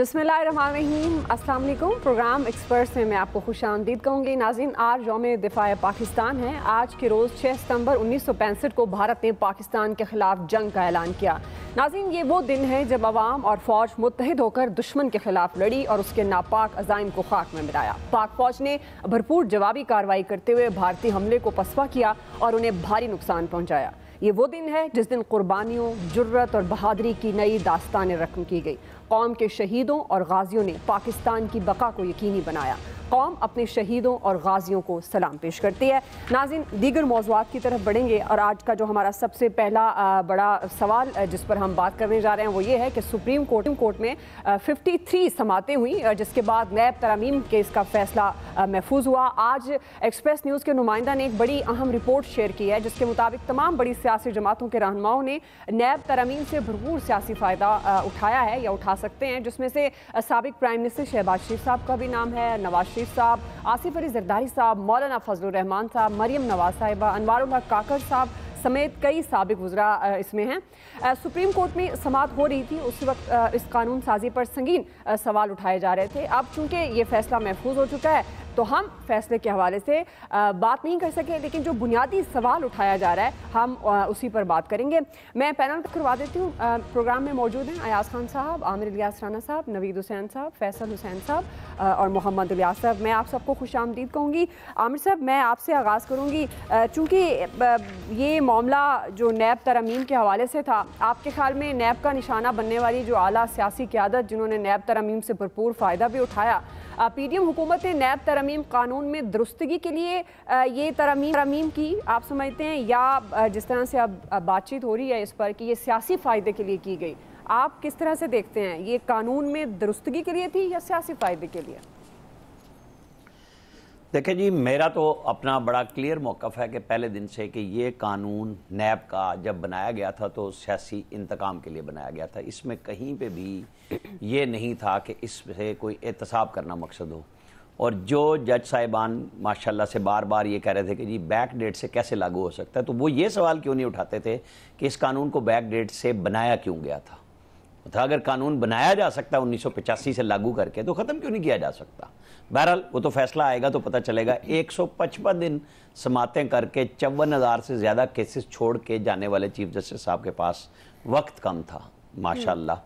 बिस्मिल्लाहिर्रहमानिर्रहीम, अस्सलाम वालेकुम। प्रोग्राम एक्सपर्ट्स में मैं आपको खुशामदीद कहूँगी। नाज़रीन, आज यौम दिफ़ा पाकिस्तान है। आज के रोज़ 6 सितंबर 1965 को भारत ने पाकिस्तान के ख़िलाफ़ जंग का ऐलान किया। नाज़रीन, ये वो दिन है जब अवाम और फ़ौज मुत्तहिद होकर दुश्मन के ख़िलाफ़ लड़ी और उसके नापाक अज़ाइम को खाक में मिलाया। पाक फ़ौज ने भरपूर जवाबी कार्रवाई करते हुए भारतीय हमले को पसवा किया और उन्हें भारी नुकसान पहुँचाया। ये वो दिन है जिस दिन कुर्बानियों, जुर्रत और बहादुरी की नई दास्तानें रकम की गई। कौम के शहीदों और गाजियों ने पाकिस्तान की बका को यकीनी बनाया। कौम अपने शहीदों और गाजियों को सलाम पेश करती है। नाज़रीन, दीगर मौज़ूआत की तरफ बढ़ेंगे और आज का जो हमारा सबसे पहला बड़ा सवाल जिस पर हम बात करने जा रहे हैं वो ये है कि सुप्रीम कोर्ट में 53 समातें हुई, जिसके बाद नैब तरमीम केस का फैसला महफूज हुआ। आज एक्सप्रेस न्यूज़ के नुमाइंदा ने एक बड़ी अहम रिपोर्ट शेयर की है जिसके मुताबिक तमाम बड़ी सियासी जमातों के रहनुमाओं ने नैब तरमीम से भरपूर सियासी फ़ायदा उठाया है या उठा सकते हैं, जिसमें से साबिक प्राइम मिनिस्टर शहबाज शरीफ साहब का भी नाम है, नवाज शरीफ साहब, आसिफ अली जरदारी साहब, मौलाना फजलुर रहमान साहब, मरियम नवाज साहिबा, अनवारुल हक काकड़ साहब समेत कई साबिक वज़रा इसमें हैं। सुप्रीम कोर्ट में समाअत हो रही थी, उसी वक्त इस कानून साजी पर संगीन सवाल उठाए जा रहे थे। अब चूंकि ये फैसला महफूज हो चुका है तो हम फैसले के हवाले से बात नहीं कर सके, लेकिन जो बुनियादी सवाल उठाया जा रहा है हम उसी पर बात करेंगे। मैं पैनल करवा देती हूँ। प्रोग्राम में मौजूद हैं अयाज खान साहब, आमिर इलियास राना साहब, नवीद हुसैन साहब, फैसल हुसैन साहब और मोहम्मद इलियास साहब। मैं आप सबको खुशामदीद कहूँगी। आमिर साहब, मैं आपसे आगाज़ करूँगी। चूँकि ये मामला जो नैब तरमीम के हवाले से था, आपके ख्याल में नैब का निशाना बनने वाली जो आला सियासी क़यादत जिन्होंने नैब तरमीम से भरपूर फ़ायदा भी उठाया, पीडीएम हुकूमत ने नैब तरमीम कानून में दुरुस्तगी के लिए ये तरमीम की आप समझते हैं, या जिस तरह से अब बातचीत हो रही है इस पर कि ये सियासी फ़ायदे के लिए की गई, आप किस तरह से देखते हैं? ये कानून में दुरुस्तगी के लिए थी या सियासी फ़ायदे के लिए? देखिए जी, मेरा तो अपना बड़ा क्लियर मौक़िफ़ है कि पहले दिन से कि ये कानून नैब का जब बनाया गया था तो सियासी इंतकाम के लिए बनाया गया था। इसमें कहीं पे भी ये नहीं था कि इससे कोई एहतसाब करना मकसद हो। और जो जज साहिबान माशाल्लाह से बार बार ये कह रहे थे कि जी बैक डेट से कैसे लागू हो सकता है, तो वो ये सवाल क्यों नहीं उठाते थे कि इस कानून को बैक डेट से बनाया क्यों गया था। अगर कानून बनाया जा सकता है 1985 से लागू करके, तो ख़त्म क्यों नहीं किया जा सकता। बहरहाल वो तो फैसला आएगा तो पता चलेगा। 155 दिन समातें करके 54,000 से ज़्यादा केसेस छोड़ के जाने वाले चीफ जस्टिस साहब के पास वक्त कम था। माशाल्लाह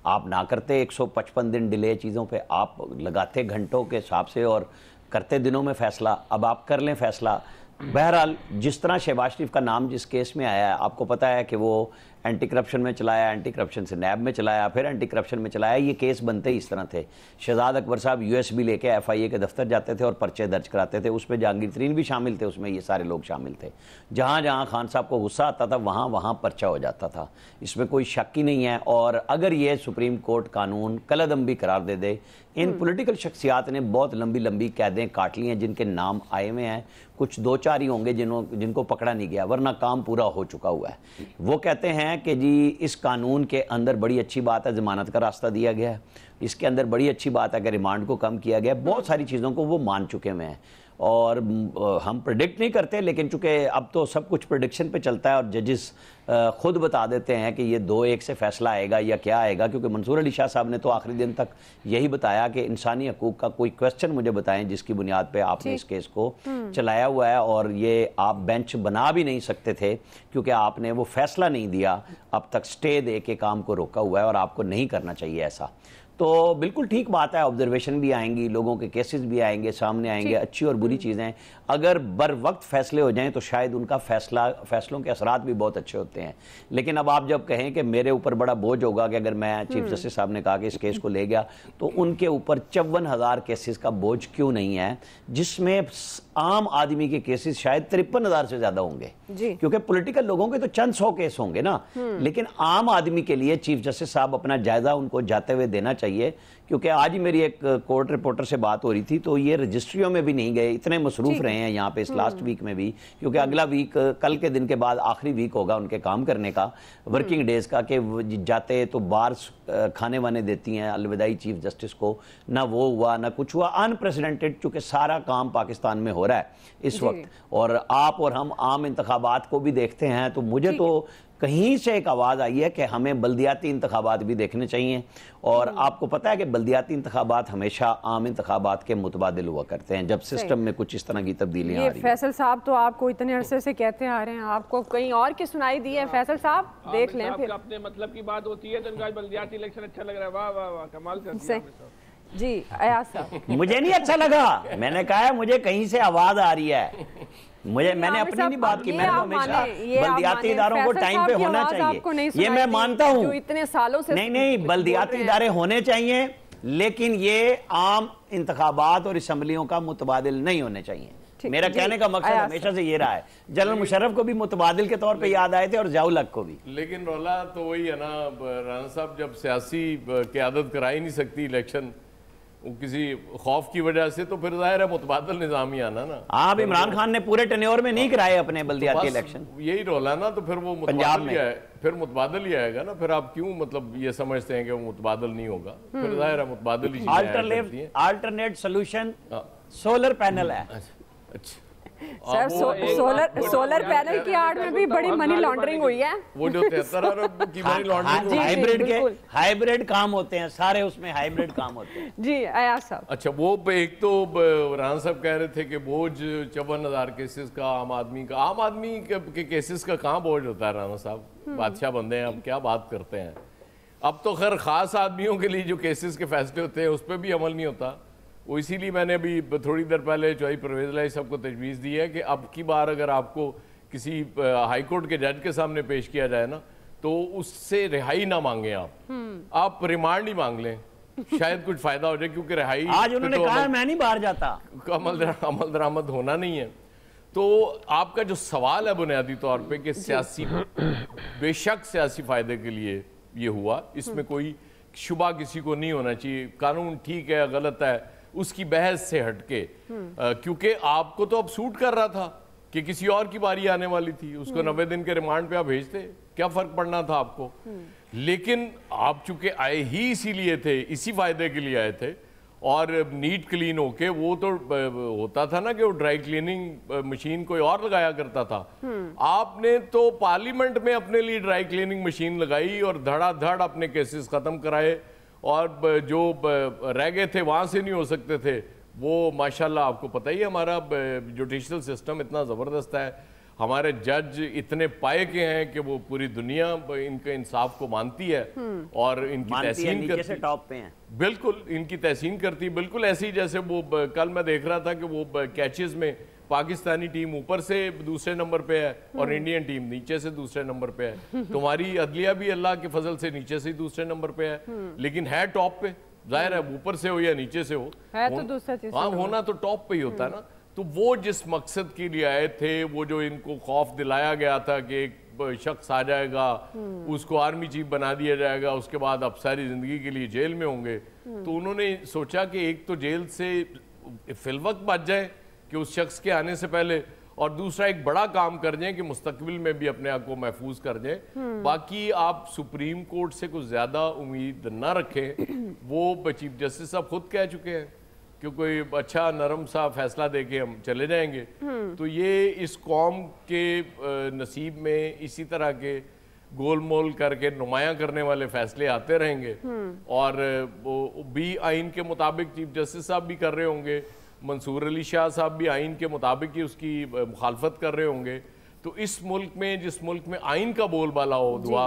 आप ना करते 155 दिन डिले चीज़ों पे, आप लगाते घंटों के हिसाब से और करते दिनों में फ़ैसला। अब आप कर लें फ़ैसला। बहरहाल जिस तरह शहबाज शरीफ का नाम जिस केस में आया है, आपको पता है कि वो एंटी करप्शन में चलाया, एंटी करप्शन से नैब में चलाया, फिर एंटी करप्शन में चलाया। ये केस बनते ही इस तरह थे। शहजाद अकबर साहब यूएसबी लेके एफआईए के दफ्तर जाते थे और पर्चे दर्ज कराते थे। उसमें जहांगीर तरीन भी शामिल थे, उसमें ये सारे लोग शामिल थे। जहाँ जहाँ खान साहब को गुस्सा आता था वहाँ वहाँ पर्चा हो जाता था, इसमें कोई शक ही नहीं है। और अगर ये सुप्रीम कोर्ट कानून कलअदम भी करार दे दे, इन पॉलिटिकल शख्सियात ने बहुत लंबी लंबी कैदें काट ली हैं जिनके नाम आए हुए हैं। कुछ 2-4 ही होंगे जिनको पकड़ा नहीं गया, वरना काम पूरा हो चुका हुआ है। वो कहते हैं कि जी इस कानून के अंदर बड़ी अच्छी बात है, ज़मानत का रास्ता दिया गया है, इसके अंदर बड़ी अच्छी बात है कि रिमांड को कम किया गया। बहुत सारी चीज़ों को वो मान चुके हुए हैं और हम प्रेडिक्ट नहीं करते, लेकिन चूँकि अब तो सब कुछ प्रेडिक्शन पे चलता है और जजेस खुद बता देते हैं कि ये 2-1 से फैसला आएगा या क्या आएगा। क्योंकि मंसूर अली शाह साहब ने तो आखिरी दिन तक यही बताया कि इंसानी हकूक़ का कोई क्वेश्चन मुझे बताएं जिसकी बुनियाद पे आपने इस केस को चलाया हुआ है, और ये आप बेंच बना भी नहीं सकते थे क्योंकि आपने वो फैसला नहीं दिया, अब तक स्टे दे के काम को रोका हुआ है और आपको नहीं करना चाहिए ऐसा। तो बिल्कुल ठीक बात है, ऑब्जर्वेशन भी आएंगी, लोगों के केसेस भी आएंगे, सामने आएंगे, अच्छी और बुरी चीज़ें। अगर बर वक्त फैसले हो जाएं तो शायद उनका फैसलों के असरात भी बहुत अच्छे होते हैं। लेकिन अब आप जब कहें कि मेरे ऊपर बड़ा बोझ होगा कि अगर मैं चीफ जस्टिस साहब ने कहा कि इस केस को ले गया, तो उनके ऊपर 54,000 केसेस का बोझ क्यों नहीं है, जिसमें आम आदमी के केसेस शायद 53,000 से ज़्यादा होंगे। क्योंकि पॉलिटिकल लोगों के तो चंद 100 केस होंगे ना, लेकिन आम आदमी के लिए चीफ जस्टिस साहब अपना जायजा उनको जाते हुए देना चाहिए। क्योंकि आज ही मेरी एक कोर्ट रिपोर्टर से बात हो रही थी, तो ये रजिस्ट्रियों में भी नहीं गए, इतने मसरूफ रहे हैं यहाँ पे इस लास्ट वीक में भी, क्योंकि अगला वीक कल के दिन के बाद आखिरी वीक होगा उनके काम करने का, वर्किंग डेज का, कि जाते तो बार खाने वाने देती हैं अलविदाई चीफ जस्टिस को, ना वो हुआ ना कुछ हुआ। अनप्रेसिडेंटेड, चूँकि सारा काम पाकिस्तान में हो रहा है इस वक्त, और आप और हम आम इंतखाबात को भी देखते हैं, तो मुझे तो कहीं से एक आवाज़ आई है कि हमें बल्दियाती इंतखाबात भी देखने चाहिए। और आपको पता है कि बल्दियाती इंतखाबात हमेशा आम इंतखाबात के मुतबादिल हुआ करते हैं जब सिस्टम में कुछ इस तरह की तब्दीलियाँ आ रही हैं। फैसल साहब तो आपको इतने अरसे से कहते आ रहे हैं, आपको कहीं और की सुनाई दी है? फैसल साहब देख लें फिर। अपने मतलब की बात होती है तो इनका बल्दियाती इलेक्शन अच्छा लग रहा है। वाह वाह वाह, कमाल कर दिया जी। अयाज साहब, मुझे नहीं अच्छा लगा, मैंने कहा है मुझे कहीं से आवाज़ आ रही है। मैंने अपनी नहीं बात की, मैंने हमेशा बल्दियाती इदारों को टाइम पे होना चाहिए, ये मैं मानता हूँ। इतने सालों से नहीं, बल्दियाती इदारे होने चाहिए, लेकिन ये आम इंतखाबात और असम्बलियों का मुतबादिल नहीं होने चाहिए। मेरा कहने का मकसद हमेशा से ये रहा है। जनरल मुशर्रफ को भी मुतबादिल के तौर पे याद आए थे और ज़ियाउल हक को भी। लेकिन रौला तो वही है ना राना साहब, जब सियासी क़यादत करा ही नहीं सकती इलेक्शन किसी खौफ की वजह से, तो फिर जाहिर है मुतबादल निज़ाम ही आना ना। आप इमरान खान ने पूरे टेन्योर में नहीं कराए अपने बल्दियाती इलेक्शन, यही रोला ना, तो फिर वो पंजाब में फिर मुतबादल ही आएगा ना। फिर आप क्यों मतलब ये समझते हैं कि वो मुतबादल नहीं होगा? फिर जाहिर है मुतबादल ही। अल्टरनेट सोल्यूशन सोलर पैनल है। अच्छा सर, सोलर पैनल की आड़ में भी बड़ी मनी लॉन्ड्रिंग हुई है। वो जो 73 अरब की मनी लॉन्ड्रिंग, हाइब्रिड काम होते हैं सारे, उसमें हाइब्रिड काम होते हैं। जी अयाज साहब। अच्छा, वो एक तो राना साहब कह रहे थे कि बोझ 54,000 केसेस का आम आदमी के केसेस का कहाँ बोझ होता है राना साहब? बादशाह बंदे हैं, अब क्या बात करते हैं। अब तो खैर खास आदमियों के लिए जो केसेस के फैसले होते हैं उस पर भी अमल नहीं होता। वो इसीलिए मैंने अभी थोड़ी देर पहले चौधरी परवेज़ इलाही साहब को तजवीज़ दी है कि अब की बार अगर आपको किसी हाई कोर्ट के जज के सामने पेश किया जाए ना, तो उससे रिहाई ना मांगे आप रिमांड ही मांग लें, शायद कुछ फायदा हो जाए। क्योंकि रिहाई आज उन्होंने कहा मैं नहीं बाहर जाता, अमल दरामद होना नहीं है। तो आपका जो सवाल है बुनियादी तौर पे कि सियासी बेशक सियासी फायदे के लिए ये हुआ, इसमें कोई शुबा किसी को नहीं होना चाहिए। कानून ठीक है गलत है उसकी बहस से हटके, क्योंकि आपको तो अब सूट कर रहा था कि किसी और की बारी आने वाली थी, उसको 90 दिन के रिमांड पे आप भेजते, क्या फर्क पड़ना था आपको? लेकिन आप चूंकि आए ही इसीलिए थे, इसी फायदे के लिए आए थे, और नीट क्लीन होके वो तो होता था ना कि वो ड्राई क्लीनिंग मशीन कोई और लगाया करता था। आपने तो पार्लियामेंट में अपने लिए ड्राई क्लीनिंग मशीन लगाई और धड़ाधड़ अपने केसेस खत्म कराए, और जो रह गए थे वहां से नहीं हो सकते थे वो माशाल्लाह आपको पता ही है हमारा जुडिशल सिस्टम इतना ज़बरदस्त है, हमारे जज इतने पाए के हैं कि वो पूरी दुनिया इनके इंसाफ को मानती है और इनकी तहसीन करती है, टॉप पे हैं। बिल्कुल इनकी तहसीन करती है, बिल्कुल ऐसी जैसे वो कल मैं देख रहा था कि वो कैचेस में पाकिस्तानी टीम ऊपर से दूसरे नंबर पे है और इंडियन टीम नीचे से दूसरे नंबर पे है। तुम्हारी अदलिया भी अल्लाह के फजल से नीचे से ही दूसरे नंबर पे है, लेकिन है टॉप पे। जाहिर है ऊपर से हो या नीचे से हो, है तो दूसरा चीज, हाँ होना तो टॉप पे ही होता है ना। तो वो जिस मकसद के लिए आए थे, वो जो इनको खौफ दिलाया गया था कि एक शख्स आ जाएगा उसको आर्मी चीफ बना दिया जाएगा, उसके बाद अब सारी जिंदगी के लिए जेल में होंगे, तो उन्होंने सोचा कि एक तो जेल से फिलवक्त बच जाए कि उस शख्स के आने से पहले, और दूसरा एक बड़ा काम कर जाए कि मुस्तकबिल में भी अपने आप को महफूज कर जाए। बाकी आप सुप्रीम कोर्ट से कुछ ज्यादा उम्मीद ना रखें, वो चीफ जस्टिस साहब खुद कह चुके हैं कि कोई अच्छा नरम सा फैसला दे के हम चले जाएंगे। तो ये इस कौम के नसीब में इसी तरह के गोलमोल करके नुमायां करने वाले फैसले आते रहेंगे, और वो भी आइन के मुताबिक चीफ जस्टिस साहब भी कर रहे होंगे, मंसूर अली शाह साहब भी आइन के मुताबिक ही उसकी मुखालफत कर रहे होंगे। तो इस मुल्क में, जिस मुल्क में आइन का बोलबाला हो दुआ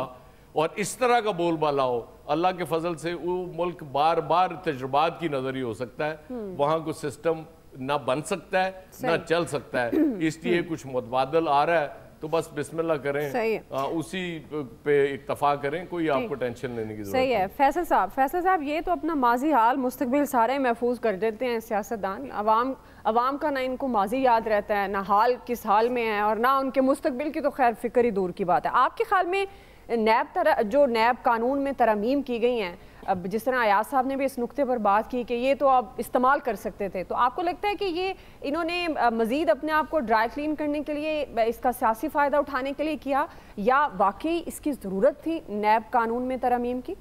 और इस तरह का बोलबाला हो, अल्लाह के फजल से वो मुल्क बार बार तजुर्बात की नजर ही हो सकता है, वहां कुछ सिस्टम ना बन सकता है ना चल सकता है। इसलिए कुछ मुतबादल आ रहा है तो बस बिस्मिल्लाह करें, उसी पे इक्तफा करें, कोई आपको टेंशन लेने की जरूरत सही है। फैसल साहब ये तो अपना माजी हाल मुस्तकबिल सारे महफूज कर देते हैं सियासतदान, अवाम का ना इनको माजी याद रहता है, ना हाल किस हाल में है, और ना उनके मुस्तकबिल की तो खैर फिक्र ही दूर की बात है। आपके ख्याल में नैब कानून में तरमीम की गई हैं, अब जिस तरह अयाज साहब ने भी इस नुक्ते पर बात की कि ये तो आप इस्तेमाल कर सकते थे, तो आपको लगता है कि ये इन्होंने मज़ीद अपने आप को ड्राई क्लीन करने के लिए, इसका सियासी फ़ायदा उठाने के लिए किया, या वाकई इसकी ज़रूरत थी नैब कानून में तरमीम की?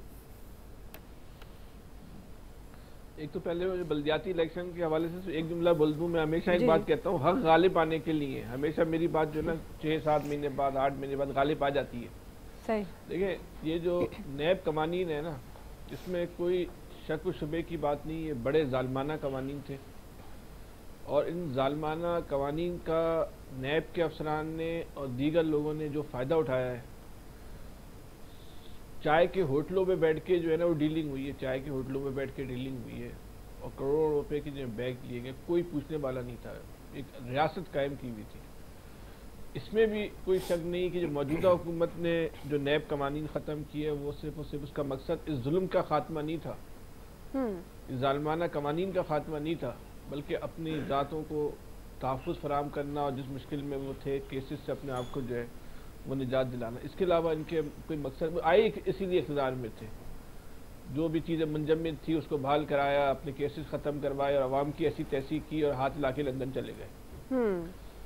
एक तो पहले बल्दियाती इलेक्शन के हवाले से एक जुमला बोल दूं, मैं हमेशा एक बात कहता हूँ, हक गालिब आने के लिए हमेशा मेरी बात जो है ना 6-7 महीने बाद 8 महीने बाद गालिब आ जाती है। सही। देखिए, ये जो नैब कवानीन है ना, इसमें कोई शक व शुबे की बात नहीं, ये बड़े जालमाना कवानीन थे और इन जालमाना कवानीन का नैब के अफसरान ने और दीगर लोगों ने जो फ़ायदा उठाया है, चाय के होटलों में बैठ के जो है ना वो डीलिंग हुई है, चाय के होटलों में बैठ के डीलिंग हुई है और करोड़ों रुपए के जो बैग लिए गए, कोई पूछने वाला नहीं था, एक रियासत कायम की हुई थी। इसमें भी कोई शक नहीं कि जो मौजूदा हुकूमत ने जो नैब कवानीन ख़त्म किए है वो सिर्फ और सिर्फ उसका मकसद इस जुल्म का खात्मा नहीं था, इस जालमाना कवानीन का खात्मा नहीं था, बल्कि अपनी ज़ातों को तहफ़्फ़ुज़ फराहम करना और जिस मुश्किल में वो थे केसेस से अपने आप को जो है वो निजात दिलाना। इसके अलावा इनके कोई मकसद आए इसीलिए इक़्तिदार में थे, जो भी चीज़ें मुंजमद थी उसको बहाल कराया, अपने केसेस ख़त्म करवाए और आवाम की ऐसी तैसी की और हाथ ला के लंदन चले गए।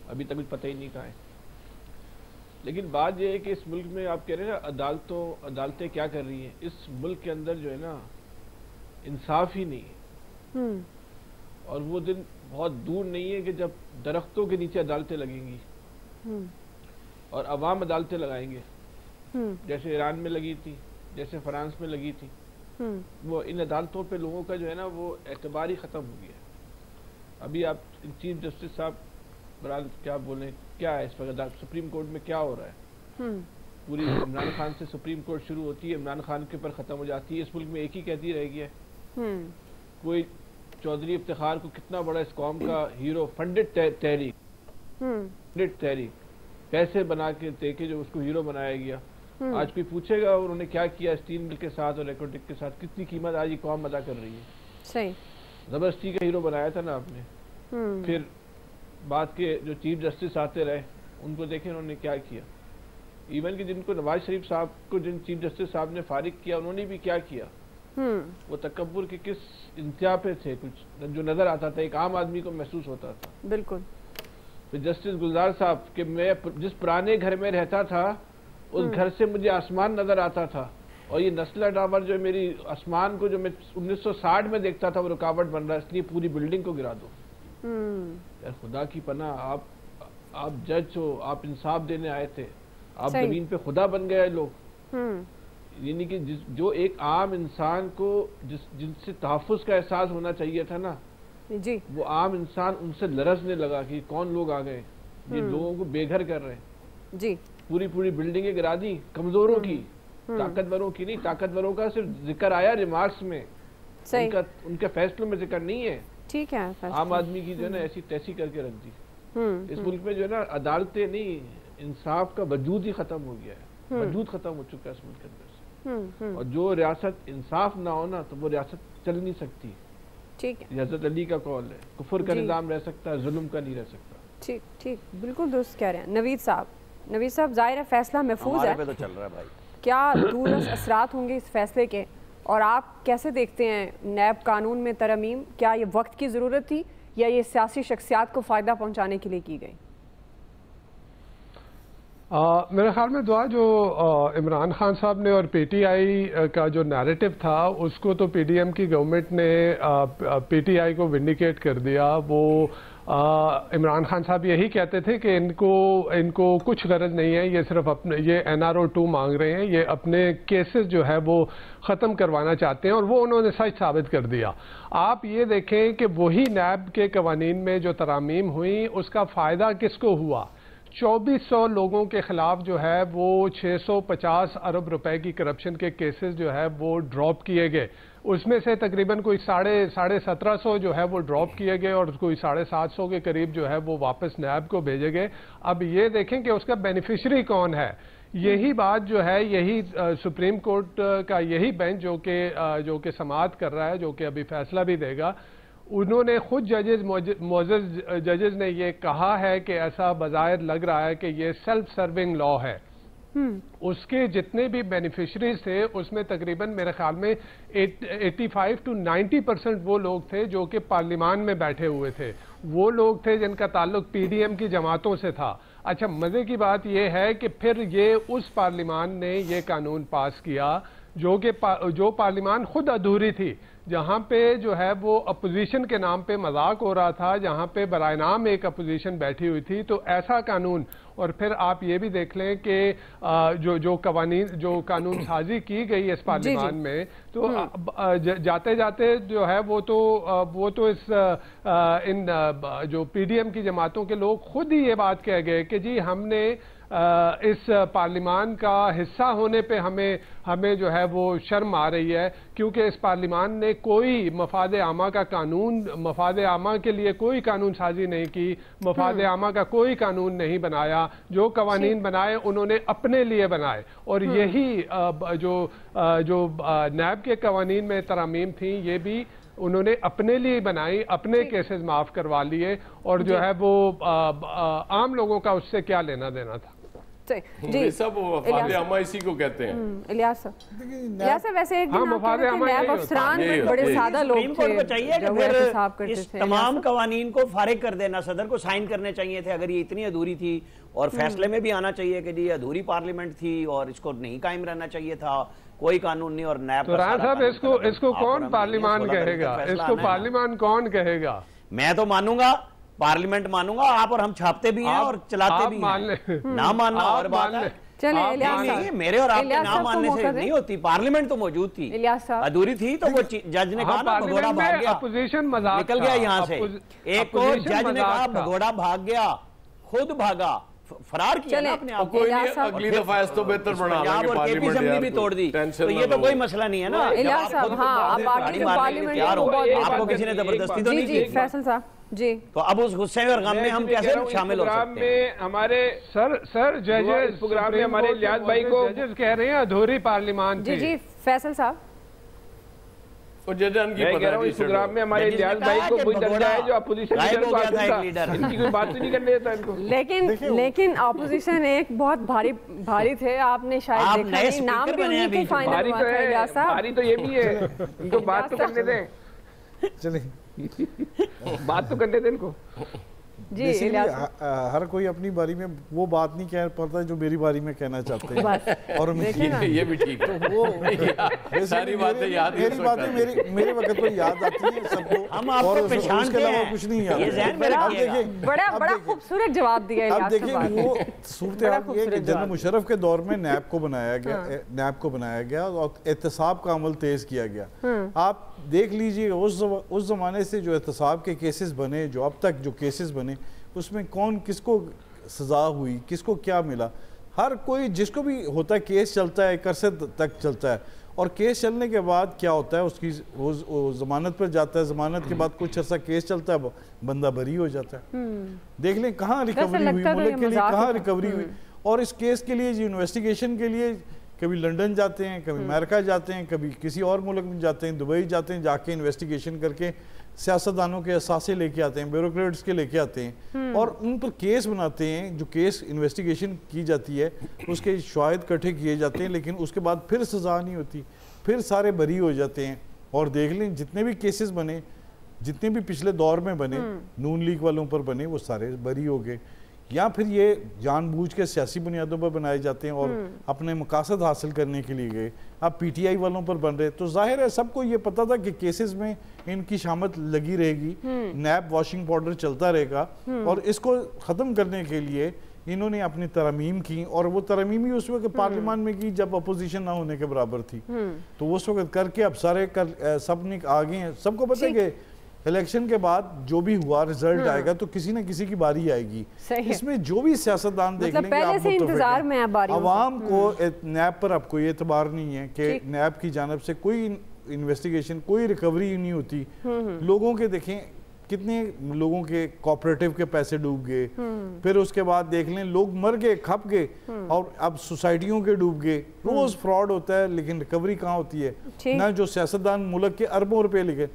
अभी तक कुछ पता ही नहीं कहाँ है। लेकिन बात यह है कि इस मुल्क में आप कह रहे हैं ना अदालतें क्या कर रही हैं, इस मुल्क के अंदर जो है ना इंसाफ ही नहीं है और वो दिन बहुत दूर नहीं है कि जब दरख्तों के नीचे अदालतें लगेंगी और अवाम अदालतें लगाएंगे, जैसे ईरान में लगी थी, जैसे फ्रांस में लगी थी। वो इन अदालतों पे लोगों का जो है ना वो एतबार ही ख़त्म हो गया। अभी आप चीफ जस्टिस साहब बराल क्या बोले, क्या है इस पर सुप्रीम कोर्ट में क्या हो रहा है? पूरी इमरान खान से सुप्रीम कोर्ट शुरू होती है, इमरान खान के ऊपर ख़त्म हो जाती है। इस मुल्क में एक ही कहती रह गया है, कोई चौधरी इफ्तिखार को कितना बड़ा इस कौम का हीरो, फंडेड तहरीक पैसे बना के देके जो उसको हीरो बनाया गया, आज कोई पूछेगा उन्होंने क्या किया स्टील मिल के साथ और रेकोटिक के साथ, कितनी कीमत आज ये कौम अदा कर रही है। सही, जबरदस्ती का हीरो बनाया था ना आपने। फिर बाद के जो चीफ जस्टिस आते रहे उनको देखें उन्होंने क्या किया। इवन कि जिनको नवाज शरीफ साहब को जिन चीफ जस्टिस साहब ने फारिग किया उन्होंने भी क्या किया। वो तकब्बुर के किस इंतहा पे थे, कुछ जो नजर आता था, एक आम आदमी को महसूस होता था। बिल्कुल। फिर जस्टिस गुलजार साहब कि मैं जिस पुराने घर में रहता था उस घर से मुझे आसमान नजर आता था और ये नस्ला टावर जो मेरी आसमान को जो मैं 1960 में देखता था वो रुकावट बन रहा है, इसलिए पूरी बिल्डिंग को गिरा दो। यार खुदा की पनाह, आप जज हो, आप इंसाफ देने आए थे, आप जमीन पे खुदा बन गए लोग। यानी कि जो एक आम इंसान को जिनसे तहफ़्फ़ुज़ का एहसास होना चाहिए था ना जी, वो आम इंसान उनसे लरजने लगा कि कौन लोग आ गए, ये लोगों को बेघर कर रहे हैं जी। पूरी बिल्डिंगें गिरा दी, कमजोरों की, ताकतवरों की नहीं। ताकतवरों का सिर्फ जिक्र आया रिमार्क्स में, उनके फैसलों में जिक्र नहीं है। ठीक है, आम आदमी की जो है ना ऐसी तैसी करके रख दी। इस मुल्क में जो है ना अदालतें नहीं, इंसाफ का वजूद ही खत्म हो गया है, वजूद खत्म हो चुका है इस मुल्क के अंदर से। और जो रियासत इंसाफ ना हो ना तो वो रियासत चल नहीं सकती। ठीक है, हज़रत अली का कौल है, कुफर का निज़ाम रह सकता है, जुल्म का नहीं रह सकता। ठीक ठीक, बिल्कुल दुरुस्त कह रहे हैं नवीद साहब। जाहिर है फैसला महफूज है, तो चल रहा है भाई। क्या दूरदर्श असरात होंगे इस फैसले के, और आप कैसे देखते हैं नैब कानून में तरमीम? क्या ये वक्त की ज़रूरत थी या ये सियासी शख्सियात को फ़ायदा पहुँचाने के लिए की गई? मेरे ख्याल में दुआ जो इमरान खान साहब ने और पीटीआई का जो नैरेटिव था उसको तो पीडीएम की गवर्नमेंट ने पीटीआई को विंडिकेट कर दिया। वो इमरान खान साहब यही कहते थे कि इनको कुछ गरज नहीं है, ये सिर्फ अपने ये NRO 2 मांग रहे हैं, ये अपने केसेस जो है वो ख़त्म करवाना चाहते हैं, और वो उन्होंने सच साबित कर दिया। आप ये देखें कि वही नैब के कवानीन में जो तरामीम हुई उसका फ़ायदा किसको हुआ? 2400 लोगों के खिलाफ जो है वो 650 अरब रुपए की करप्शन के केसेस जो है वो ड्रॉप किए गए। उसमें से तकरीबन कोई साढ़े 1750 जो है वो ड्रॉप किए गए और कोई 750 के करीब जो है वो वापस नैब को भेजे गए। अब ये देखें कि उसका बेनिफिशरी कौन है। यही बात जो है, यही सुप्रीम कोर्ट का यही बेंच जो कि समाअत कर रहा है, जो कि अभी फैसला भी देगा, उन्होंने खुद मोअज़्ज़ज़ जजेस ने ये कहा है कि ऐसा बज़ाहिर लग रहा है कि ये सेल्फ सर्विंग लॉ है। उसके जितने भी बेनिफिशरीज थे उसमें तकरीबन मेरे ख्याल में 85 to 90% वो लोग थे जो कि पार्लियामान में बैठे हुए थे, वो लोग थे जिनका ताल्लुक पीडीएम की जमातों से था। अच्छा, मजे की बात यह है कि फिर ये उस पार्लियामान ने ये कानून पास किया जो पार्लियामान खुद अधूरी थी, जहाँ पे जो है वो अपोजिशन के नाम पे मजाक हो रहा था, जहाँ पे बराए नाम एक अपोजिशन बैठी हुई थी। तो ऐसा कानून, और फिर आप ये भी देख लें कि जो कानून साजी की गई इस पार्लियामान में, तो जाते जाते जो है वो तो इन जो पीडीएम की जमातों के लोग खुद ही ये बात कह गए कि जी हमने इस पार्लियामान का हिस्सा होने पे हमें जो है वो शर्म आ रही है, क्योंकि इस पार्लियामान ने कोई मफाद आमा का कानून, मफाद आमा के लिए कोई कानून साजी नहीं की, मफाद आमा का कोई कानून नहीं बनाया। जो कवानीन बनाए उन्होंने अपने लिए बनाए, और यही जो नैब के कवानीन में तरामीम थी ये भी उन्होंने अपने लिए बनाई, अपने केसेस माफ करवा लिए, और जो है वो आम लोगों का उससे क्या लेना देना था। जी सब मफादे आमा इसी को कहते हैं। इलियास साहब, वैसे एक दिन नैब अफसरान बड़े सादा लोग थे, सुप्रीम कोर्ट को चाहिए कि फिर इस तमाम कवानीन को फारिग कर देना, सदर को साइन करने चाहिए थे अगर ये इतनी अधूरी थी, और फैसले में भी आना चाहिए कि जी अधूरी पार्लियामेंट थी और इसको नहीं कायम रहना चाहिए था, कोई कानून नहीं। और नैब तो राणा साहब इसको कौन पार्लियामान कहेगा? इसको पार्लियामान कौन कहेगा? मैं तो मानूंगा, पार्लियामेंट मानूंगा, आप और हम छापते भी हैं और चलाते भी हैं। ना मानना और बात है। चलिए, मेरे और आपके ना मानने से नहीं होती। पार्लियामेंट तो मौजूद थी, अधूरी थी, तो वो जज ने कहा ना भगोड़ा भाग गया, अपोजिशन निकल गया यहाँ से। एक को जज ने कहा भगोड़ा भाग गया, खुद भागा, फरार किया ना अपने आप को। अगली दफा तो बेहतर बना और केपी असेंबली भी तोड़ दी, तो ये तो कोई मसला नहीं है ना। आपको किसी ने जबरदस्ती तो नहीं की। फैसल साहब जी, तो अब उस गुस्से और गम में हम कैसे शामिल हो सकते हैं? हमारे सर जजेस प्रोग्राम में हमारे इलियास भाई को जजेस कह रहे हैं अधूरी पार्लियामान थी। जी फैसल साहब, और जजन की पता इस प्रोग्राम में हमारे इलियास भाई को कोई दर्जा है जो अपोजिशन लीडर, इनकी कोई बात नहीं करने देता इनको। लेकिन अपोजिशन एक बहुत भारी थे, आपने शायद देखा नहीं, नाम भी उन्हीं के फाइनल हुआ था। इलियास साहब, भारी तो ये भी है, इनको बात तो करने दें, चलिए बात तो करने दें इनको। जी हर कोई अपनी बारी में वो बात नहीं कह पाता जो मेरी बारी में कहना चाहते हैं, और ये भी ठीक है। वो सारी बातें याद, मेरी बातें मेरे वक्त को याद आती है सबको, हम आपको पहचान के अलावा कुछ नहीं याद। बड़ा खूबसूरत जवाब दिया। अब देखिए वो सूरत हाल ये कि जनरल मुशर्रफ के दौर में नैब को बनाया गया और एहतसाब का अमल तेज किया गया। आप देख लीजिए उस जमाने से जो एहतसाब के केसेस बने, जो अब तक जो केसेस बने, उसमें कौन किसको सजा हुई, किसको क्या मिला, हर कोई जिसको भी होता है केस चलता है, एक अरसे तक चलता है, और केस चलने के बाद क्या होता है उसकी वो जमानत पर जाता है, जमानत के बाद कुछ अर्सा केस चलता है, बंदा बरी हो जाता है। देख लें कहाँ रिकवरी हुई, मुल्क के लिए कहाँ रिकवरी हुई। और इस केस के लिए इन्वेस्टिगेशन के लिए कभी लंदन जाते हैं, कभी अमेरिका जाते हैं, कभी किसी और मुल्क में जाते हैं, दुबई जाते हैं, जाके इन्वेस्टिगेशन करके सियासतदानों के असासे लेके आते हैं, ब्यूरोक्रेट्स के लेके आते हैं, और उन पर केस बनाते हैं। जो केस इन्वेस्टिगेशन की जाती है उसके शवाहिद इकट्ठे किए जाते हैं, लेकिन उसके बाद फिर सजा नहीं होती, फिर सारे बरी हो जाते हैं। और देख लें जितने भी केसेस बने, जितने भी पिछले दौर में बने, नून लीग वालों पर बने, वो सारे बरी हो गए, या फिर ये जानबूझ के सियासी बुनियादों पर बनाए जाते हैं और अपने मकासद हासिल करने के लिए गए। अब पीटीआई वालों पर बन रहे, तो जाहिर है सबको ये पता था कि केसेस में इनकी शामत लगी रहेगी, नैब वॉशिंग पाउडर चलता रहेगा, और इसको ख़त्म करने के लिए इन्होंने अपनी तरमीम की, और वो तरमीम ही उस वक्त पार्लियामान में की जब अपोजिशन ना होने के बराबर थी। तो उस वक्त करके अब सारे सब आ गए हैं, सबको पता है कि इलेक्शन के बाद जो भी हुआ रिजल्ट आएगा तो किसी न किसी की बारी आएगी। इसमें जो भी सियासतदान देख लेंगे, आवाम को नैब पर अब कोई एतबार नहीं है कि नैब की जानब से कोई इन्वेस्टिगेशन, कोई रिकवरी नहीं होती। लोगों के देखें कितने लोगों के कोऑपरेटिव के पैसे डूब गए, फिर उसके बाद देख लें लोग मर गए, खप गए, और अब सोसाइटियों के डूब गए। रोज फ्रॉड होता है लेकिन रिकवरी कहाँ होती है? ना जो सियासतदान मुल्क के अरबों रुपए लिखे।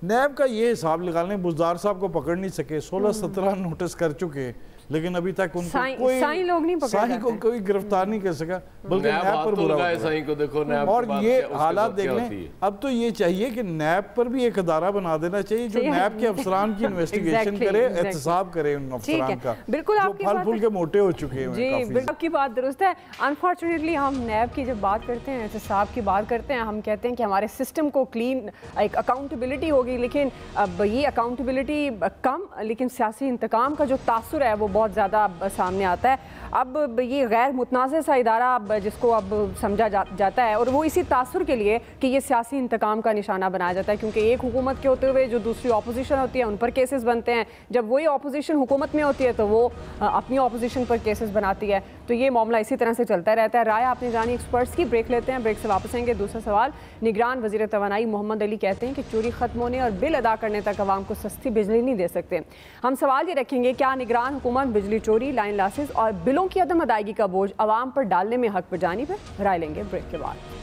नैब का ये हिसाब लगा लें, बुजदार साहब को पकड़ नहीं सके, 16-17 नोटिस कर चुके, लेकिन अभी तक उनको साईं लोग नहीं पकड़े, साईं को कोई गिरफ्तार नहीं कर सका, बल्कि नैब पर बुरा साईं को देखो। और ये हालात देख लें, अब तो ये चाहिए कि नैब पर भी एक अदारा बना देना चाहिए जो नैब के अफसरान की इन्वेस्टिगेशन करे, एहतसाब करे उन अफसरान का। बिल्कुल, आपकी फल फूल के मोटे हो चुके हैं। जी बिल्कुल, आपकी बात दुरुस्त है। अनफॉर्चुनेटली हम नैब की जब बात करते हैं, एहतसाब की बात करते हैं, हम कहते हैं कि हमारे सिस्टम को क्लीन, एक अकाउंटेबिलिटी होगी, लेकिन अब ये अकाउंटेबिलिटी कम, लेकिन सियासी इंतकाम का जो तासुर है वो बहुत ज़्यादा सामने आता है। अब ये गैर मुतनाज़ सा इदारा जिसको अब समझा जाता है, और वो इसी तासुर के लिए कि ये सियासी इंतकाम का निशाना बनाया जाता है, क्योंकि एक हुकूमत के होते हुए जो दूसरी ऑपोजिशन होती है उन पर केसेस बनते हैं, जब वही ऑपोजिशन हुकूमत में होती है तो वो अपनी ऑपोजिशन पर केसेस बनाती है। तो ये मामला इसी तरह से चलता रहता है। राय आपने जानी एक्सपर्ट्स की। ब्रेक लेते हैं, ब्रेक से वापस आएंगे। दूसरा सवाल, निगरान वज़ीर तवानाई मोहम्मद अली कहते हैं कि चोरी खत्म होने और बिल अदा करने तक आवाम को सस्ती बिजली नहीं दे सकते। हम सवाल ये रखेंगे, क्या निगरान हुकूमत बिजली चोरी, लाइन लॉसेस और बिलों की अदम अदायगी का बोझ आवाम पर डालने में हक पर जानी है? राय लेंगे ब्रेक के बाद।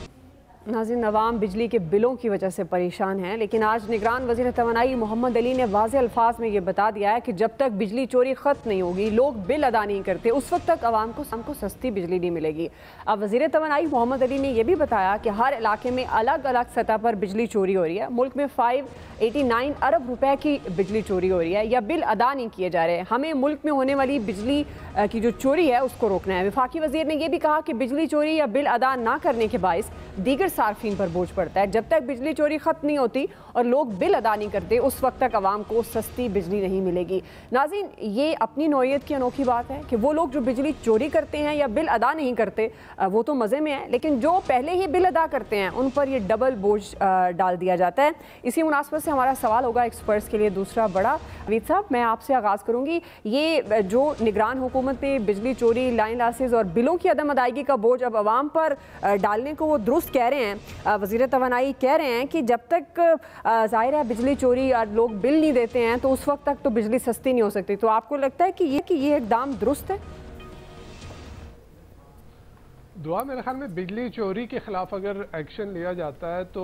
नाज़रीन, अवाम बिजली के बिलों की वजह से परेशान हैं, लेकिन आज निगरान वज़ीर तवानाई मोहम्मद अली ने वाज़ेह अल्फाज में ये बता दिया है कि जब तक बिजली चोरी ख़त्म नहीं होगी, लोग बिल अदा नहीं करते, उस वक्त तक आवाम को सस्ती बिजली नहीं मिलेगी। अब वज़ीर तवानाई मोहम्मद अली ने यह भी बताया कि हर इलाके में अलग अलग सतह पर बिजली चोरी हो रही है। मुल्क में 589 अरब रुपए की बिजली चोरी हो रही है या बिल अदा नहीं किए जा रहे। हमें मुल्क में होने वाली बिजली की जो चोरी है उसको रोकना है। वफाकी वज़ीर ने यह भी कहा कि बिजली चोरी या बिल अदा ना करने के बायस दीगर सार्फिन पर बोझ पड़ता है। जब तक बिजली चोरी खत्म नहीं होती और लोग बिल अदा नहीं करते, उस वक्त तक आवाम को सस्ती बिजली नहीं मिलेगी। नाज़रीन, ये अपनी नौइयत की अनोखी बात है कि वो लोग जो बिजली चोरी करते हैं या बिल अदा नहीं करते वो तो मज़े में है, लेकिन जो पहले ही बिल अदा करते हैं उन पर ये डबल बोझ डाल दिया जाता है। इसी मुनासबत से हमारा सवाल होगा एक्सपर्ट्स के लिए दूसरा बड़ा। हमीद साहब, मैं आपसे आगाज़ करूँगी। ये जो निगरान हुकूमत ने बिजली चोरी, लाइन लॉसेस और बिलों की अदम अदायगी का बोझ अब आवाम पर डालने को वो दुरुस्त कह रहे हैं, वज़ीर तवानाई कह रहे हैं कि जब तक ज़ाहिर है बिजली चोरी और लोग बिल नहीं देते हैं तो उस वक्त तक तो बिजली सस्ती नहीं हो सकती। तो आपको लगता है कि ये इक़दाम दुरुस्त है? दुआ, मेरे ख्याल में बिजली चोरी के ख़िलाफ़ अगर एक्शन लिया जाता है तो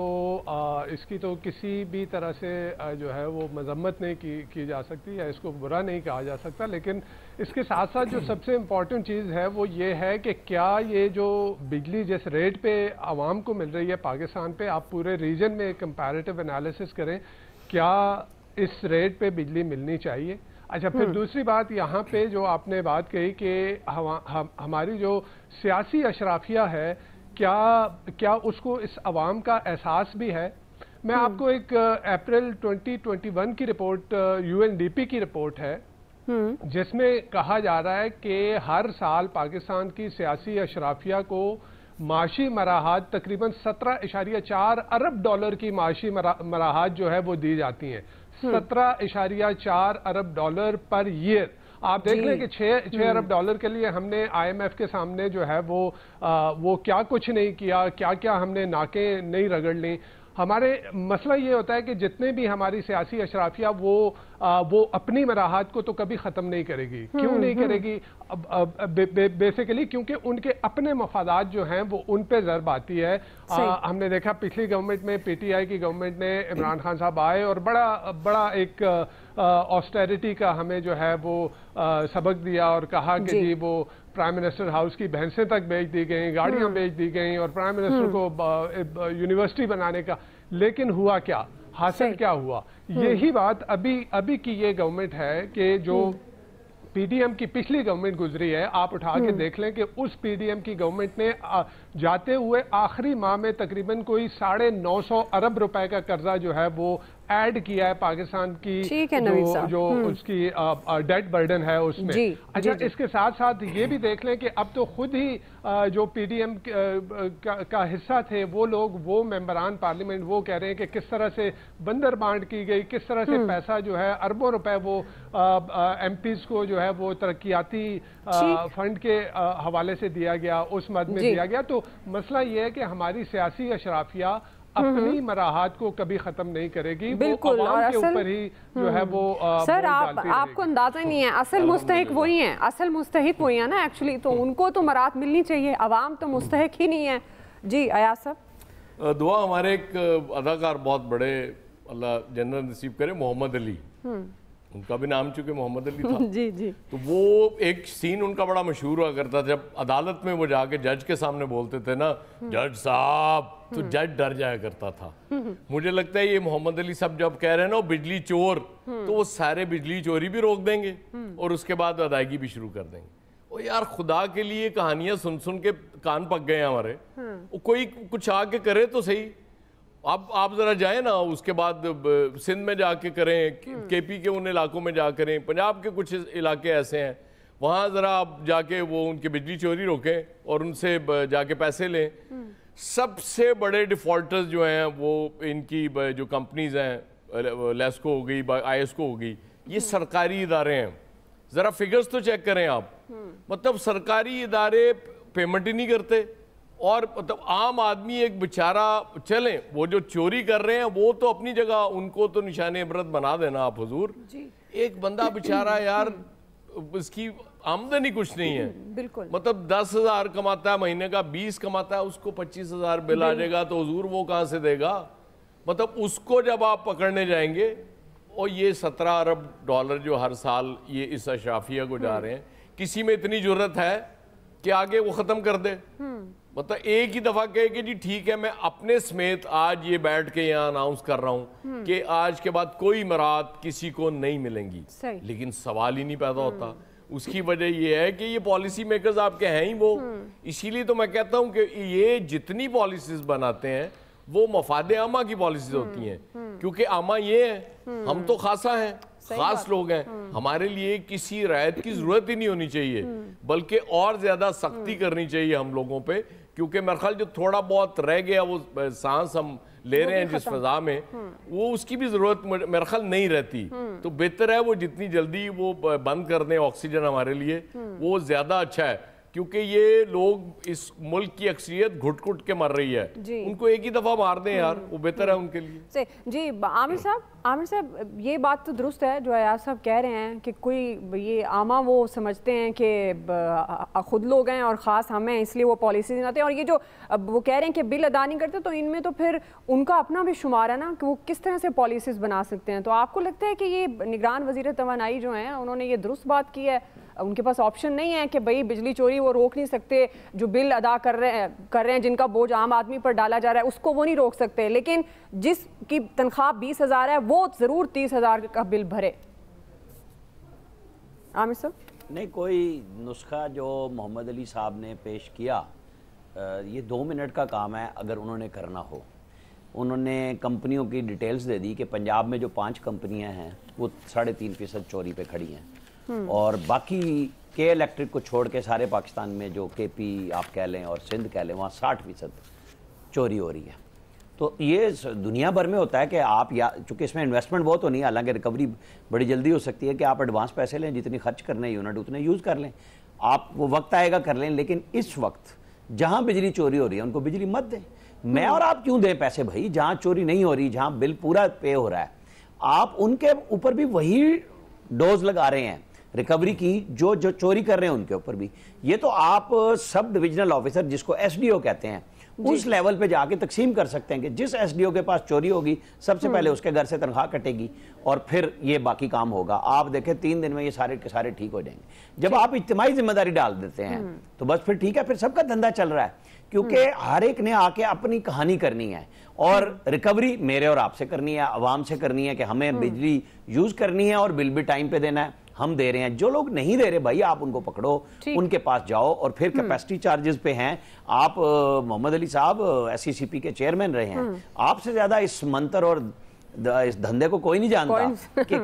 इसकी तो किसी भी तरह से जो है वो मजम्मत नहीं की जा सकती या इसको बुरा नहीं कहा जा सकता। लेकिन इसके साथ साथ जो सबसे इम्पॉर्टेंट चीज़ है वो ये है कि क्या ये जो बिजली जिस रेट पे आवाम को मिल रही है पाकिस्तान पे, आप पूरे रीजन में कंपैरेटिव एनालिसिस करें, क्या इस रेट पे बिजली मिलनी चाहिए? अच्छा, फिर दूसरी बात यहाँ पे जो आपने बात कही कि हमारी जो सियासी अशराफिया है, क्या उसको इस अवाम का एहसास भी है? मैं आपको एक अप्रैल 2021 की रिपोर्ट, UNDP की रिपोर्ट है, जिसमें कहा जा रहा है कि हर साल पाकिस्तान की सियासी अशराफिया को माशी मराहत तकरीबन 17.4 अरब डॉलर की माशी मराहत जो है वो दी जाती हैं। 17.4 अरब डॉलर पर ईयर। आप देख लें कि 6 अरब डॉलर के लिए हमने IMF के सामने जो है वो क्या कुछ नहीं किया, क्या क्या हमने नाकें नहीं रगड़ ली। हमारे मसला ये होता है कि जितने भी हमारी सियासी अशराफिया वो अपनी मराहत को तो कभी ख़त्म नहीं करेगी। क्यों नहीं करेगी? बेसिकली क्योंकि उनके अपने मफादात जो हैं वो उन पे ज़रब आती है। हमने देखा पिछली गवर्नमेंट में, PTI की गवर्नमेंट ने, इमरान खान साहब आए और बड़ा एक ऑस्टेरिटी का हमें जो है वो सबक दिया और कहा कि जी वो प्राइम मिनिस्टर हाउस की भैंसें तक बेच दी गई, गाड़ियां बेच दी गई और प्राइम मिनिस्टर को यूनिवर्सिटी बनाने का। लेकिन हुआ क्या? हासिल क्या हुआ? यही बात अभी की ये गवर्नमेंट है कि जो PDM की पिछली गवर्नमेंट गुजरी है, आप उठा के देख लें कि उस PDM की गवर्नमेंट ने जाते हुए आखिरी माह में तकरीबन कोई 950 अरब रुपए का कर्जा जो है वो ऐड किया है पाकिस्तान की जो उसकी डेट बर्डन है उसमें। अच्छा, इसके साथ साथ ये भी देख लें कि अब तो खुद ही जो PDM का हिस्सा थे वो लोग, वो मेंबरान पार्लियामेंट, वो कह रहे हैं कि किस तरह से बंदर बांट की गई, किस तरह से पैसा जो है अरबों रुपए वो MPs को जो है वो तरक्याती फंड के हवाले से दिया गया, उस मद में दिया गया। तो मसला ये है कि हमारी सियासी अशराफिया अपनी मराहत को कभी खत्म नहीं करेगी। बिल्कुल, वो अवाम के ऊपर ही जो है वो सर आपको अंदाजा नहीं है, असल मुस्तहिक वही है, असल मुस्तहिक वही है ना एक्चुअली। तो उनको तो मराहत मिलनी चाहिए, अवाम तो मुस्तहिक ही नहीं है। जी अयाज साहब। दुआ, हमारे एक अदाकार बहुत बड़े, अल्लाह जन्नत नसीब करे, मोहम्मद अली, उनका भी नाम चूंकि मोहम्मद अली था। जी जी। तो वो एक सीन उनका बड़ा मशहूर हुआ करता था, जब अदालत में वो जाके जज के सामने बोलते थे ना, जज साहब, तो जज डर जाया करता था। मुझे लगता है ये मोहम्मद अली साहब जब कह रहे हैं ना बिजली चोर, तो वो सारे बिजली चोरी भी रोक देंगे और उसके बाद अदायगी भी शुरू कर देंगे। ओ यार, खुदा के लिए कहानियां सुन सुन के कान पक गए हमारे। कोई कुछ आके करे तो सही। आप जरा जाए ना, उसके बाद सिंध में जाके करें, केपी के उन इलाकों में जा करें, पंजाब के कुछ इलाके ऐसे हैं, वहाँ ज़रा आप जाके वो उनकी बिजली चोरी रोकें और उनसे जाके पैसे लें। सबसे बड़े डिफ़ॉल्टर्स जो हैं वो इनकी जो कंपनीज हैं, लेस्को हो गई, आईएसको हो गई, ये सरकारी इदारे हैं। ज़रा फिगर्स तो चेक करें आप। मतलब सरकारी इदारे पेमेंट ही नहीं करते और मतलब आम आदमी एक बेचारा, चलें वो जो चोरी कर रहे हैं वो तो अपनी जगह, उनको तो निशाने इबरत बना देना आप हुजूर। एक बंदा बेचारा यार, उसकी आमदनी कुछ नहीं है, बिल्कुल। मतलब 10,000 कमाता है महीने का, 20 कमाता है, उसको 25,000 बिल आ जाएगा, तो हुजूर वो कहाँ से देगा? मतलब उसको जब आप पकड़ने जाएंगे, और ये 17 अरब डॉलर जो हर साल ये इस अशराफिया को जा रहे हैं, किसी में इतनी जरूरत है कि आगे वो ख़त्म कर दे? मतलब एक ही दफ़ा कहे कि जी ठीक है, मैं अपने समेत आज ये बैठ के यहाँ अनाउंस कर रहा हूँ कि आज के बाद कोई मराद किसी को नहीं मिलेंगी, लेकिन सवाल ही नहीं पैदा होता। उसकी वजह ये है कि ये पॉलिसी मेकर्स आपके हैं ही वो। इसीलिए तो मैं कहता हूँ कि ये जितनी पॉलिसीज बनाते हैं वो मफाद आमा की पॉलिसीज होती हैं, क्योंकि आमा ये है, हम तो खासा हैं, खास लोग हैं, हमारे लिए किसी रायत की जरूरत ही नहीं होनी चाहिए, बल्कि और ज्यादा सख्ती करनी चाहिए हम लोगों पे, क्योंकि मेरे ख्याल जो थोड़ा बहुत रह गया वो सांस हम ले रहे हैं जिस फजा में, वो उसकी भी जरूरत मेरे ख्याल नहीं रहती। तो बेहतर है वो जितनी जल्दी वो बंद कर दें ऑक्सीजन हमारे लिए, वो ज्यादा अच्छा है, क्योंकि ये लोग इस मुल्क की अक्सरियत घुट घुट के मर रही है, उनको एक ही दफा मार दें यार, वो बेहतर है उनके लिए। जी आमिर साहब, ये बात तो दुरुस्त है जो अयाज साहब कह रहे हैं कि कोई ये आमा वो समझते हैं कि खुद लोग हैं और ख़ास हम हैं, इसलिए वो पॉलिसी बनाते हैं। और ये जो वो कह रहे हैं कि बिल अदा नहीं करते, तो इनमें तो फिर उनका अपना भी शुमार है ना कि वो किस तरह से पॉलिसीज़ बना सकते हैं। तो आपको लगता है कि ये निगरान वज़ीर तवानाई जो हैं उन्होंने ये दुरुस्त बात की है? उनके पास ऑप्शन नहीं है कि भाई बिजली चोरी वो रोक नहीं सकते, जो बिल अदा कर रहे हैं जिनका बोझ आम आदमी पर डाला जा रहा है उसको वो नहीं रोक सकते, लेकिन जिसकी तनख्वाह 20,000 है वो ज़रूर 30,000 का बिल भरे। आमिर साहब, नहीं, कोई नुस्खा जो मोहम्मद अली साहब ने पेश किया, ये 2 मिनट का काम है अगर उन्होंने करना हो। उन्होंने कंपनियों की डिटेल्स दे दी कि पंजाब में जो 5 कंपनियां हैं वो 3.5% चोरी पे खड़ी हैं, और बाकी के इलेक्ट्रिक को छोड़ के सारे पाकिस्तान में जो केपी आप कह लें और सिंध कह लें, वहाँ 60% चोरी हो रही है। तो ये दुनिया भर में होता है कि आप, या चूँकि इसमें इन्वेस्टमेंट बहुत होनी है, हालांकि रिकवरी बड़ी जल्दी हो सकती है कि आप एडवांस पैसे लें, जितनी खर्च करने यूनिट उतने यूज़ कर लें, आप वो वक्त आएगा कर लें, लेकिन इस वक्त जहाँ बिजली चोरी हो रही है उनको बिजली मत दें। मैं और आप क्यों दें पैसे भाई? जहाँ चोरी नहीं हो रही, जहाँ बिल पूरा पे हो रहा है, आप उनके ऊपर भी वही डोज लगा रहे हैं रिकवरी की, जो चोरी कर रहे हैं उनके ऊपर भी। ये तो आप सब डिविजनल ऑफिसर, जिसको एसडीओ कहते हैं, उस लेवल पे जाके तकसीम कर सकते हैं कि जिस एसडीओ के पास चोरी होगी सबसे पहले उसके घर से तनख्वाह कटेगी और फिर ये बाकी काम होगा। आप देखें 3 दिन में ये सारे के सारे ठीक हो जाएंगे। जब आप इज्तिमाई जिम्मेदारी डाल देते हैं तो बस फिर ठीक है, फिर सबका धंधा चल रहा है, क्योंकि हर एक ने आके अपनी कहानी करनी है और रिकवरी मेरे और आपसे करनी है, अवाम से करनी है कि हमें बिजली यूज करनी है और बिल भी टाइम पे देना है। हम दे रहे हैं, जो लोग नहीं दे रहे भाई आप उनको पकड़ो, उनके पास जाओ और फिर कैपेसिटी चार्जेस पे हैं। आप मोहम्मद अली साहब एसईसीपी के चेयरमैन रहे हैं, आपसे ज्यादा इस मंत्र और इस धंधे को कोई नहीं जानता कि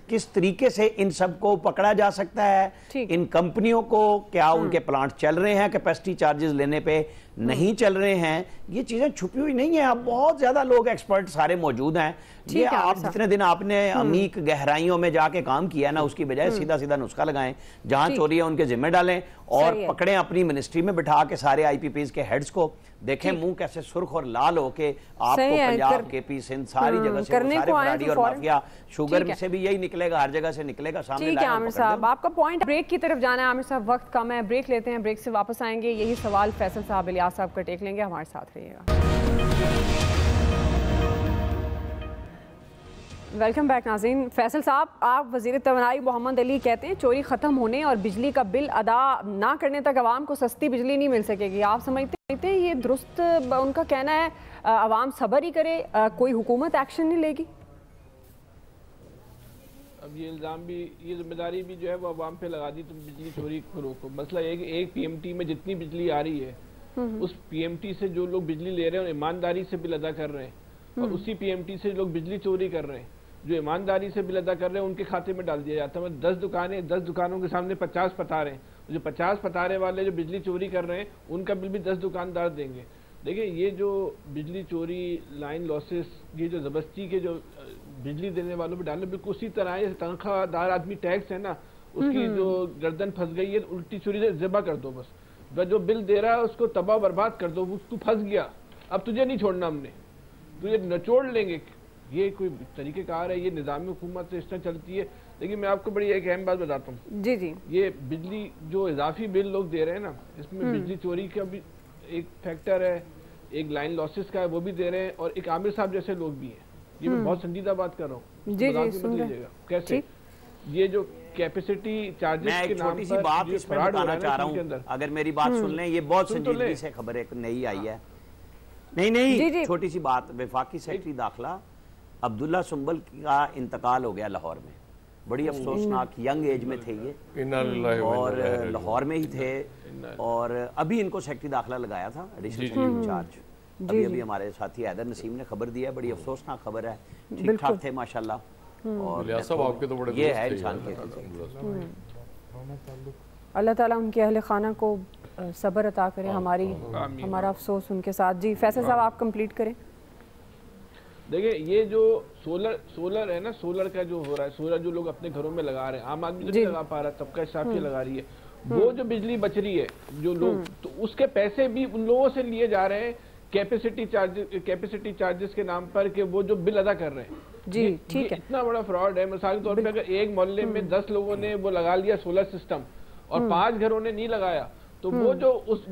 किस तरीके से इन सबको पकड़ा जा सकता है। इन कंपनियों को क्या उनके प्लांट चल रहे हैं कैपेसिटी चार्जेस लेने पे, नहीं चल रहे हैं, ये चीजें छुपी हुई नहीं है। अब बहुत ज्यादा लोग एक्सपर्ट सारे मौजूद हैं। ये आप जितने दिन आपने अमीक गहराइयों में जाके काम किया ना, उसकी बजाय सीधा सीधा नुस्खा लगाएं, जहां चोरी है उनके जिम्मे डालें और पकड़ें अपनी मिनिस्ट्री में बिठा के सारे आईपीपीज के हेड्स को। देखें मुंह कैसे सुर्ख और लाल हो के आपको पंजाब केपी सिंध सारी जगह से सारे फराडी और माफिया शुगर में से भी यही निकलेगा, हर जगह से निकलेगा सामने। ठीक है आमिर साहब, आपका पॉइंट। ब्रेक की तरफ जाना है आमिर साहब, वक्त कम है, ब्रेक लेते हैं, ब्रेक से वापस आएंगे। यही सवाल फैसल साहब, इलियास साहब का टेक लेंगे, हमारे साथ रहिएगा। वेलकम बैक नाज़रीन। फैसल साहब, आप वज़ीर तवानाई मोहम्मद अली कहते हैं चोरी ख़त्म होने और बिजली का बिल अदा ना करने तक आवाम को सस्ती बिजली नहीं मिल सकेगी। आप समझते हैं ये दुरुस्त उनका कहना है? आवाम सब्र ही करे, कोई हुकूमत एक्शन नहीं लेगी? अब ये इल्ज़ाम भी, ये जिम्मेदारी भी जो है वो आवाम पे लगा दी, तुम बिजली चोरी को रोको। मसला ये कि एक पीएमटी में जितनी बिजली आ रही है उस पीएमटी से जो लोग बिजली ले रहे हैं ईमानदारी से बिल अदा कर रहे हैं, और उसी पीएमटी से लोग बिजली चोरी कर रहे हैं। जो ईमानदारी से बिल अदा कर रहे हैं उनके खाते में डाल दिया जाता है। 10 दुकानें, 10 दुकानों के सामने 50 पतारे हैं। जो 50 पतारे वाले जो बिजली चोरी कर रहे हैं उनका बिल भी 10 दुकानदार देंगे। देखिए, ये जो बिजली चोरी, लाइन लॉसेस, ये जो ज़बरदस्ती के जो बिजली देने वालों पर डालने, बिल्कुल उसी तरह है जैसे तनख्वाहदार आदमी टैक्स है ना, उसकी जो गर्दन फंस गई है, उल्टी चोरी से ज़िबा कर दो। बस जो बिल दे रहा है उसको तबाह बर्बाद कर दो। तू फंस गया, अब तुझे नहीं छोड़ना, हमने तुझे नचोड़ लेंगे। ये कोई तरीक़ेकार है? ये निज़ामी हुकूमत इस तरह चलती है। लेकिन मैं आपको बड़ी एक अहम बात बताता हूँ। जी जी, ये बिजली जो इजाफी बिल लोग दे रहे हैं ना, इसमें बिजली चोरी का भी एक फैक्टर है, एक लाइन लॉसेस का है वो भी दे रहे हैं, और एक आमिर साहब जैसे लोग भी हैं। ये मैं बहुत संजीदा बात कर रहा हूँ, जी मजाक जी, में मत लीजिएगा। कैसे ये जो कैपेसिटी चार्जेस के नाम छोटी सी बात इसमें बताना चाह रहा हूँ, अगर मेरी बात सुन लें। ये बहुत संजीदगी से खबर एक नई आई है। नहीं, छोटी सी बात। वफाकी सेक्रेटरी दाखिला अब्दुल्ला सुंबल का इंतकाल हो गया लाहौर में। बड़ी अफसोसनाक यंग एज में थे ये, और लाहौर में ही थे, और अभी इनको सेक्रेटरी दाखिला लगाया था, एडिशनल सेक्रेटरी इंचार्ज। अभी हमारे साथी हैदर नसीम ने खबर दिया है, बड़ी अफसोसनाक खबर है। ठीक ठाक थे माशाल्लाह, और ये है इंसान के। अल्लाह ताला उनके अहले खाना को सब्र अता करे, हमारा अफसोस उनके साथ। जी फैसल साहब, आप कंप्लीट करें। देखिए, ये जो सोलर है ना, सोलर का जो हो रहा है, सोलर जो लोग अपने घरों में लगा रहे हैं, आम आदमी तो नहीं लगा पा रहा, तबका इशाफिया लगा रही है, वो जो बिजली बच रही है जो लोग, तो उसके पैसे भी उन लोगों से लिए जा रहे हैं कैपेसिटी चार्जेस के नाम पर, कि वो जो बिल अदा कर रहे हैं। जी ठीक है, इतना बड़ा फ्रॉड है। मिसाल के तौर पर अगर एक मोहल्ले में 10 लोगों ने वो लगा लिया सोलर सिस्टम और 5 घरों ने नहीं लगाया, तो वो जो उस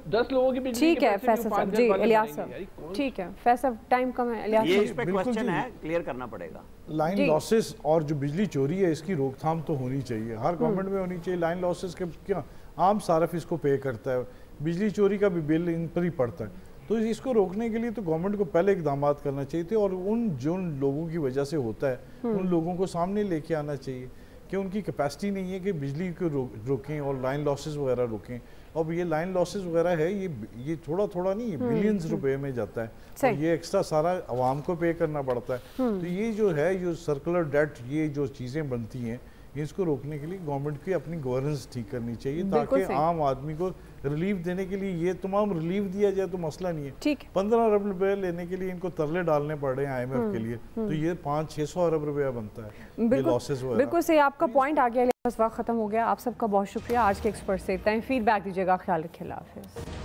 10 लोगों की बिजली, ठीक है फैसल साहब। जी इलियास साहब, ठीक है फैसल, टाइम कम है। इलियास ये इस पे क्वेश्चन है, क्लियर करना पड़ेगा। लाइन लॉसेस और जो बिजली चोरी है इसकी रोकथाम तो होनी चाहिए, हर गवर्नमेंट में होनी चाहिए। लाइन लॉसेस के क्या आम सारफ इसको पे करता है, बिजली चोरी का भी बिल इन पर ही पड़ता है। तो इसको रोकने के लिए तो गवर्नमेंट को पहले इकदाम करना चाहिए थे, और उन जो लोगों की वजह से होता है उन लोगों को सामने लेके आना चाहिए कि उनकी कैपेसिटी नहीं है कि बिजली को रोकें और लाइन लॉसेस वगैरह रोकें। अब ये लाइन लॉसेस वगैरह है, ये थोड़ा थोड़ा नहीं, ये बिलियंस रुपए में जाता है, और ये एक्स्ट्रा सारा आवाम को पे करना पड़ता है। तो ये जो है, जो सर्कुलर डेट, ये जो चीज़ें बनती हैं, इसको रोकने के लिए गवर्नमेंट की अपनी गवर्नेंस ठीक करनी चाहिए, ताकि आम आदमी को रिलीफ देने के लिए, ये तमाम रिलीफ दिया जाए तो मसला नहीं है। 15 अरब रुपए लेने के लिए इनको तरले डालने पड़ रहे हैं IMF के लिए, तो ये 500-600 अरब रुपया बनता है ये लॉसेस वगैरह। बिल्कुल सही, आपका पॉइंट आ गया। बस वक्त खत्म हो गया। आप सबका बहुत शुक्रिया। आज के एक्सपर्ट से इतना ही। फीडबैक दीजिएगा। ख्याल रखिए। अल्लाह हाफिज़।